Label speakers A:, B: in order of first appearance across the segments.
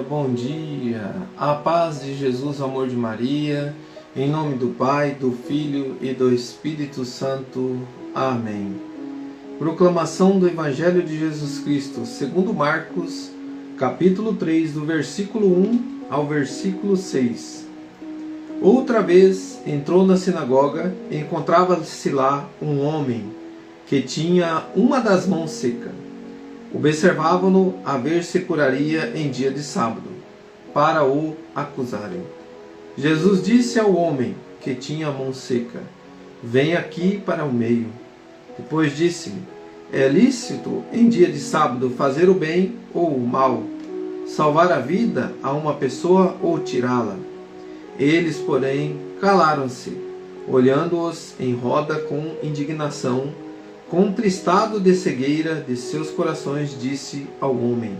A: bom dia. A paz de Jesus, o amor de Maria, em nome do Pai, do Filho e do Espírito Santo. Amém. Proclamação do Evangelho de Jesus Cristo, segundo Marcos, capítulo 3, do versículo 1 ao versículo 6. Outra vez entrou na sinagoga e encontrava-se lá um homem que tinha uma das mãos seca. Observavam-no a ver se curaria em dia de sábado, para o acusarem. Jesus disse ao homem que tinha a mão seca: vem aqui para o meio. Depois disse-lhe: é lícito em dia de sábado fazer o bem ou o mal, salvar a vida a uma pessoa ou tirá-la? Eles, porém, calaram-se, olhando-os em roda com indignação. Contristado de cegueira de seus corações, disse ao homem: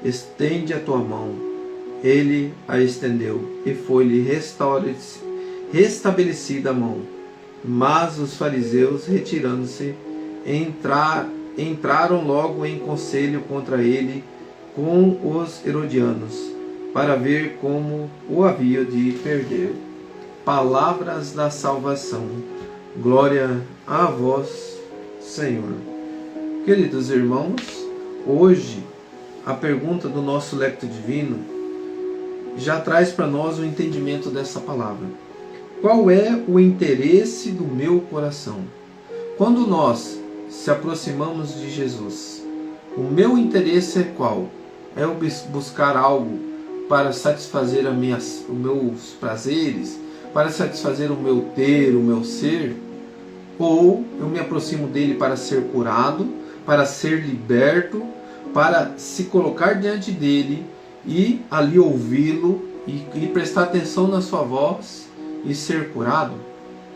A: estende a tua mão. Ele a estendeu, e foi-lhe restabelecida a mão. Mas os fariseus, retirando-se, entraram logo em conselho contra ele com os herodianos, para ver como o havia de perder. Palavras da salvação. Glória a vós, Senhor. Queridos irmãos, hoje a pergunta do nosso Lectio Divino já traz para nós o entendimento dessa palavra. Qual é o interesse do meu coração? Quando nós se aproximamos de Jesus, o meu interesse é qual? É eu buscar algo para satisfazer os meus prazeres, para satisfazer o meu ter, o meu ser? Ou eu me aproximo dele para ser curado, para ser liberto, para se colocar diante dele e ali ouvi-lo e prestar atenção na sua voz e ser curado?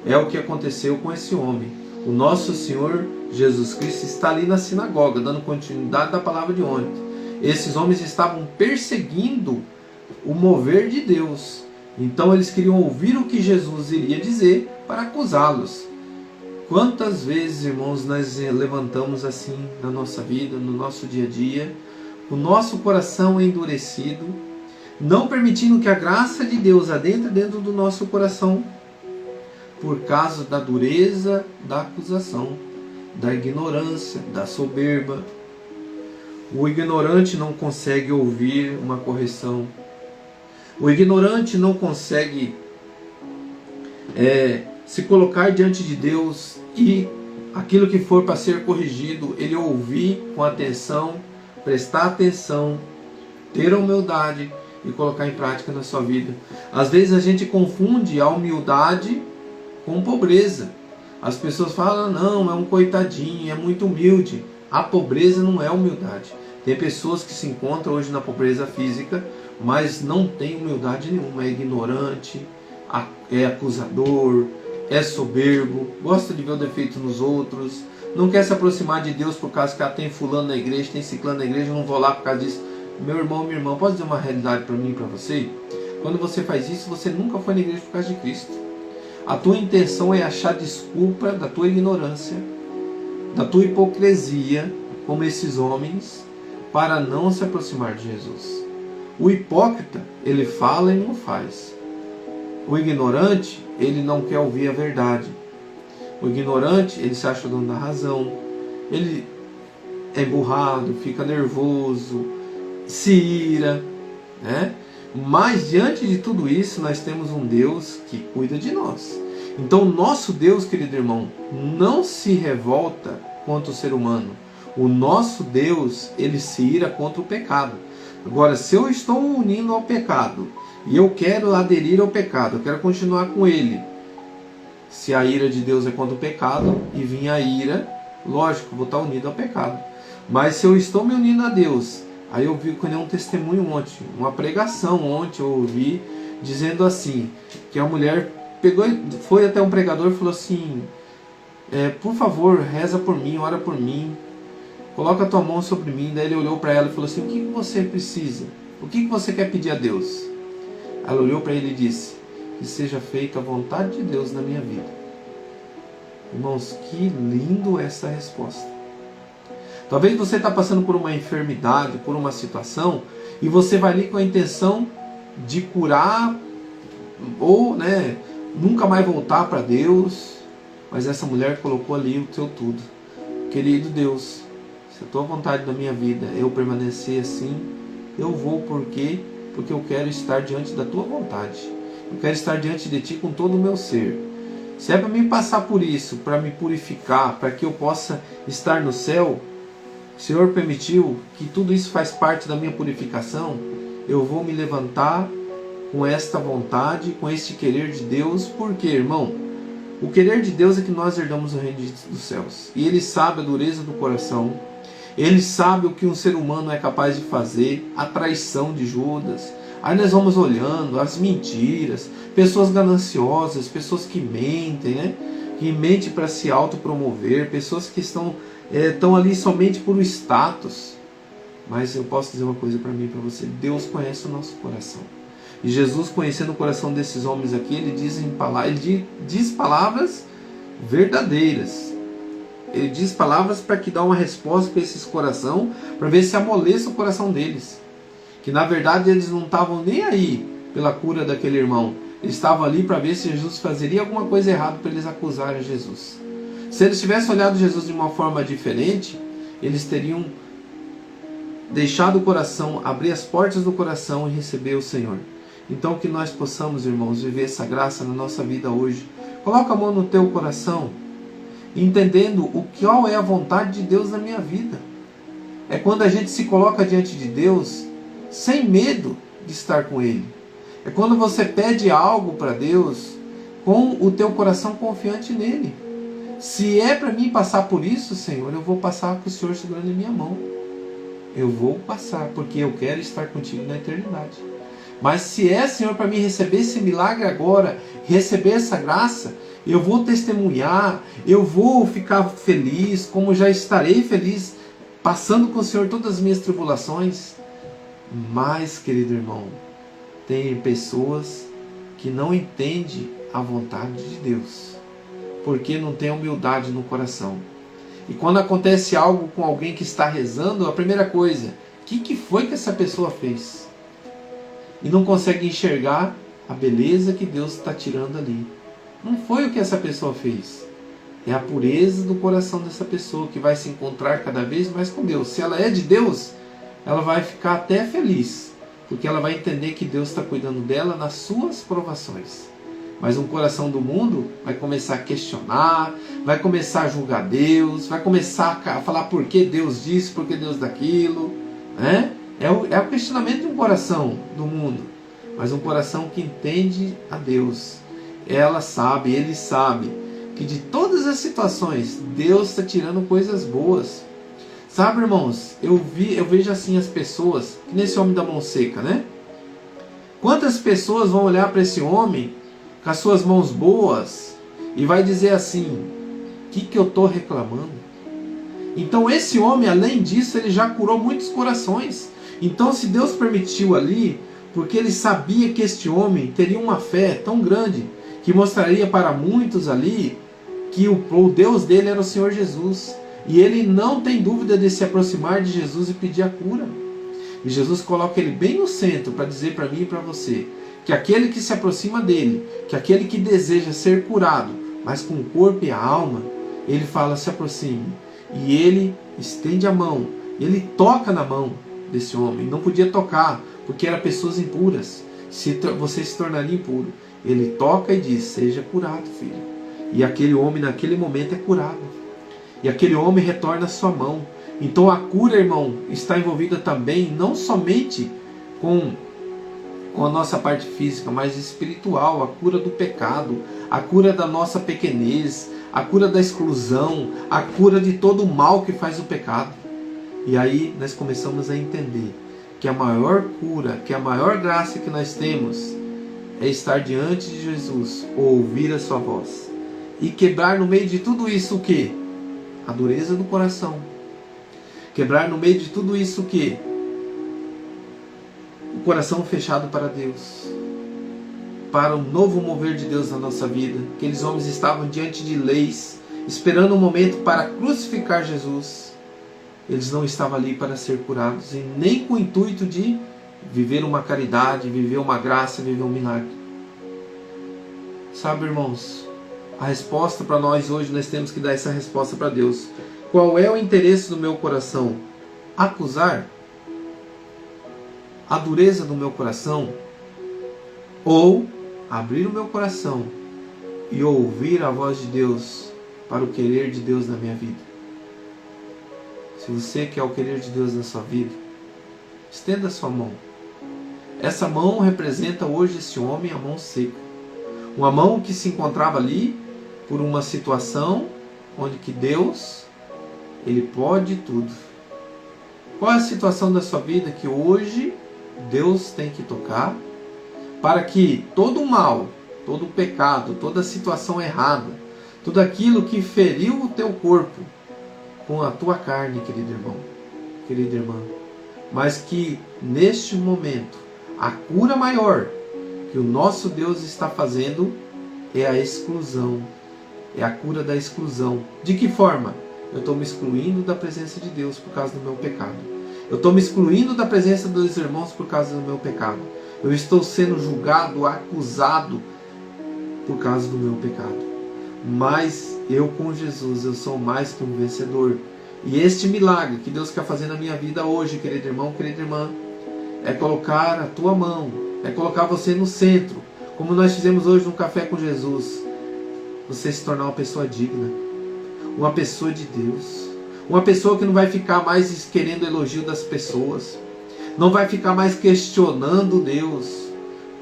A: É o que aconteceu com esse homem. O nosso Senhor Jesus Cristo está ali na sinagoga, dando continuidade da palavra de ontem. Esses homens estavam perseguindo o mover de Deus. Então eles queriam ouvir o que Jesus iria dizer para acusá-los. Quantas vezes, irmãos, nós levantamos assim na nossa vida, no nosso dia a dia, o nosso coração é endurecido, não permitindo que a graça de Deus adentre dentro do nosso coração, por causa da dureza da acusação, da ignorância, da soberba. O ignorante não consegue ouvir uma correção. O ignorante não consegue se colocar diante de Deus e aquilo que for para ser corrigido, ele ouvir com atenção, prestar atenção, ter a humildade e colocar em prática na sua vida. Às vezes a gente confunde a humildade com pobreza. As pessoas falam: não, é um coitadinho, é muito humilde. A pobreza não é humildade. Tem pessoas que se encontram hoje na pobreza física, mas não tem humildade nenhuma, é ignorante, é acusador, é soberbo, gosta de ver o defeito nos outros, não quer se aproximar de Deus por causa que tem fulano na igreja, tem ciclano na igreja, não vou lá por causa disso. Meu irmão, minha irmã, pode dizer uma realidade para mim e para você? Quando você faz isso, você nunca foi na igreja por causa de Cristo. A tua intenção é achar desculpa da tua ignorância, da tua hipocrisia, como esses homens, para não se aproximar de Jesus. O hipócrita, ele fala e não faz. O ignorante, ele não quer ouvir a verdade. O ignorante, ele se acha dono da razão. Ele é emburrado, fica nervoso, se ira, né? Mas diante de tudo isso, nós temos um Deus que cuida de nós. Então, o nosso Deus, querido irmão, não se revolta contra o ser humano. O nosso Deus, ele se ira contra o pecado. Agora, se eu estou unindo ao pecado e eu quero aderir ao pecado, eu quero continuar com ele, se a ira de Deus é contra o pecado e vir a ira, lógico, vou estar unido ao pecado. Mas se eu estou me unindo a Deus, aí eu vi um testemunho ontem, uma pregação ontem, eu ouvi dizendo assim, que a mulher foi até um pregador e falou assim: por favor, reza por mim, ora por mim, coloca a tua mão sobre mim. Daí ele olhou para ela e falou assim: o que você precisa? O que você quer pedir a Deus? Ela olhou para ele e disse: que seja feita a vontade de Deus na minha vida. Irmãos, que lindo essa resposta. Talvez você está passando por uma enfermidade, por uma situação, E você vai ali com a intenção de curar ou, nunca mais voltar para Deus. Mas essa mulher colocou ali o seu tudo. Querido Deus, se a tua vontade na minha vida é eu permanecer assim, eu vou. Por quê? Porque eu quero estar diante da tua vontade. Eu quero estar diante de ti com todo o meu ser. Se é para mim passar por isso, para me purificar, para que eu possa estar no céu, o Senhor permitiu que tudo isso faz parte da minha purificação, eu vou me levantar com esta vontade, com este querer de Deus. Por quê, irmão? O querer de Deus é que nós herdamos o reino dos céus. E Ele sabe a dureza do coração. Ele sabe o que um ser humano é capaz de fazer, a traição de Judas. Aí nós vamos olhando as mentiras, pessoas gananciosas, pessoas que mentem, que mentem para se autopromover, pessoas que estão ali somente por status. Mas eu posso dizer uma coisa para mim e para você: Deus conhece o nosso coração. E Jesus, conhecendo o coração desses homens aqui, ele diz palavras verdadeiras. Ele diz palavras para que dá uma resposta para esses coração, para ver se amoleça o coração deles. Que na verdade eles não estavam nem aí pela cura daquele irmão. Eles estavam ali para ver se Jesus fazeria alguma coisa errada para eles acusarem Jesus. Se eles tivessem olhado Jesus de uma forma diferente, eles teriam deixado o coração, abrir as portas do coração e receber o Senhor. Então que nós possamos, irmãos, viver essa graça na nossa vida hoje. Coloca a mão no teu coração, entendendo qual é a vontade de Deus na minha vida. É quando a gente se coloca diante de Deus sem medo de estar com Ele. É quando você pede algo para Deus com o teu coração confiante nele. Se é para mim passar por isso, Senhor, eu vou passar com o Senhor segurando em minha mão. Eu vou passar, porque eu quero estar contigo na eternidade. Mas se é, Senhor, para mim receber esse milagre agora, receber essa graça, eu vou testemunhar, eu vou ficar feliz, como já estarei feliz, passando com o Senhor todas as minhas tribulações. Mas, querido irmão, tem pessoas que não entendem a vontade de Deus, porque não tem humildade no coração. E quando acontece algo com alguém que está rezando, a primeira coisa, o que foi que essa pessoa fez? E não consegue enxergar a beleza que Deus está tirando ali. Não foi o que essa pessoa fez. É a pureza do coração dessa pessoa que vai se encontrar cada vez mais com Deus. Se ela é de Deus, ela vai ficar até feliz, porque ela vai entender que Deus está cuidando dela nas suas provações. Mas um coração do mundo vai começar a questionar, vai começar a julgar Deus, vai começar a falar por que Deus disse, por que Deus daquilo. É o questionamento de um coração do mundo. Mas um coração que entende a Deus, ele sabe que de todas as situações, Deus está tirando coisas boas. Sabe, irmãos, eu vejo assim as pessoas, que nesse homem da mão seca, Quantas pessoas vão olhar para esse homem com as suas mãos boas e vai dizer assim: o que eu estou reclamando? Então esse homem, além disso, ele já curou muitos corações. Então se Deus permitiu ali, porque ele sabia que este homem teria uma fé tão grande, que mostraria para muitos ali que o Deus dele era o Senhor Jesus. E ele não tem dúvida de se aproximar de Jesus e pedir a cura. E Jesus coloca ele bem no centro para dizer para mim e para você que aquele que se aproxima dele, que aquele que deseja ser curado, mas com o corpo e a alma, ele fala: se aproxime. E ele estende a mão, ele toca na mão desse homem. Não podia tocar, porque eram pessoas impuras. Você se tornaria impuro. Ele toca e diz: seja curado, filho. E aquele homem naquele momento é curado. E aquele homem retorna a sua mão. Então a cura, irmão, está envolvida também, não somente com a nossa parte física, mas espiritual. A cura do pecado, a cura da nossa pequenez, a cura da exclusão, a cura de todo o mal que faz o pecado. E aí nós começamos a entender que a maior cura, que a maior graça que nós temos é estar diante de Jesus, ouvir a sua voz e quebrar no meio de tudo isso o quê? A dureza do coração. Quebrar no meio de tudo isso o quê? O coração fechado para Deus, para um novo mover de Deus na nossa vida. Aqueles homens estavam diante de leis, esperando um momento para crucificar Jesus. Eles não estavam ali para ser curados, e nem com o intuito de viver uma caridade, viver uma graça, viver um milagre. Sabe, irmãos, a resposta para nós hoje, nós temos que dar essa resposta para Deus. Qual é o interesse do meu coração? Acusar? A dureza do meu coração? Ou abrir o meu coração e ouvir a voz de Deus para o querer de Deus na minha vida? Se você quer o querer de Deus na sua vida, estenda a sua mão. Essa mão representa hoje esse homem, a mão seca. Uma mão que se encontrava ali por uma situação onde que Deus, Ele pode tudo. Qual é a situação da sua vida que hoje Deus tem que tocar para que todo o mal, todo o pecado, toda a situação errada, tudo aquilo que feriu o teu corpo com a tua carne, querido irmão, querida irmã, mas que neste momento a cura maior que o nosso Deus está fazendo é a exclusão, é a cura da exclusão. De que forma? Eu estou me excluindo da presença de Deus por causa do meu pecado. Eu estou me excluindo da presença dos irmãos por causa do meu pecado. Eu estou sendo julgado, acusado por causa do meu pecado. Mas eu com Jesus, eu sou mais que um vencedor. E este milagre que Deus quer fazer na minha vida hoje, querido irmão, querida irmã, é colocar a tua mão, é colocar você no centro, como nós fizemos hoje no Café com Jesus. Você se tornar uma pessoa digna, uma pessoa de Deus, uma pessoa que não vai ficar mais querendo elogio das pessoas, não vai ficar mais questionando Deus.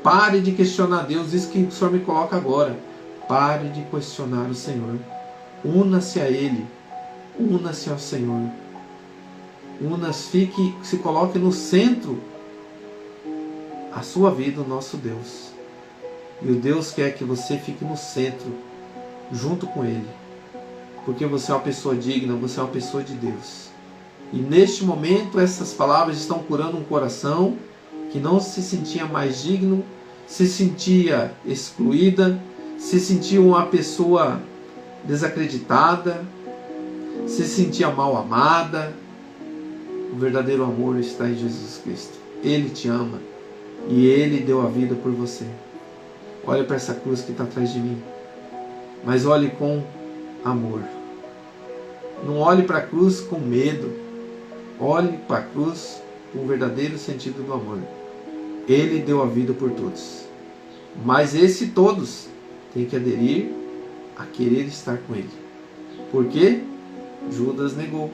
A: Pare de questionar Deus, isso que o Senhor me coloca agora. Pare de questionar o Senhor. Una-se a Ele, una-se ao Senhor. Una-se, se coloque no centro a sua vida, o nosso Deus. E o Deus quer que você fique no centro, junto com Ele. Porque você é uma pessoa digna, você é uma pessoa de Deus. E neste momento essas palavras estão curando um coração que não se sentia mais digno, se sentia excluída, se sentia uma pessoa desacreditada, se sentia mal amada. O verdadeiro amor está em Jesus Cristo. Ele te ama e Ele deu a vida por você. Olha para essa cruz que está atrás de mim, mas olhe com amor. Não olhe para a cruz com medo. Olhe para a cruz com o verdadeiro sentido do amor. Ele deu a vida por todos. Mas esse todos tem que aderir a querer estar com Ele. Por quê? Judas negou.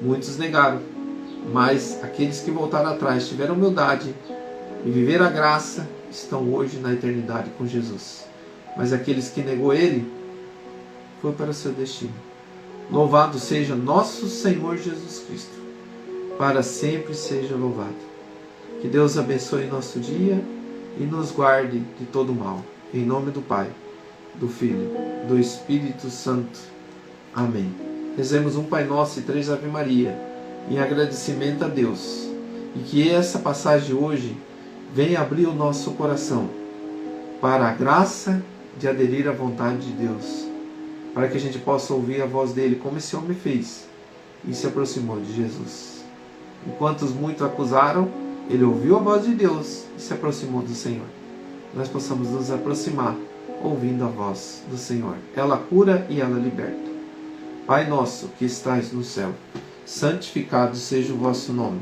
A: Muitos negaram. Mas aqueles que voltaram atrás, tiveram humildade e viveram a graça, estão hoje na eternidade com Jesus. Mas aqueles que negou Ele, foi para o seu destino. Louvado seja nosso Senhor Jesus Cristo. Para sempre seja louvado. Que Deus abençoe nosso dia e nos guarde de todo mal. Em nome do Pai, do Filho, do Espírito Santo. Amém. Rezemos um Pai Nosso e 3 Ave Maria, em agradecimento a Deus. E que essa passagem hoje venha abrir o nosso coração para a graça de aderir à vontade de Deus, para que a gente possa ouvir a voz dele, como esse homem fez e se aproximou de Jesus. Enquanto os muitos acusaram, ele ouviu a voz de Deus e se aproximou do Senhor. Nós possamos nos aproximar ouvindo a voz do Senhor. Ela cura e ela liberta. Pai nosso que estais no céu, santificado seja o vosso nome.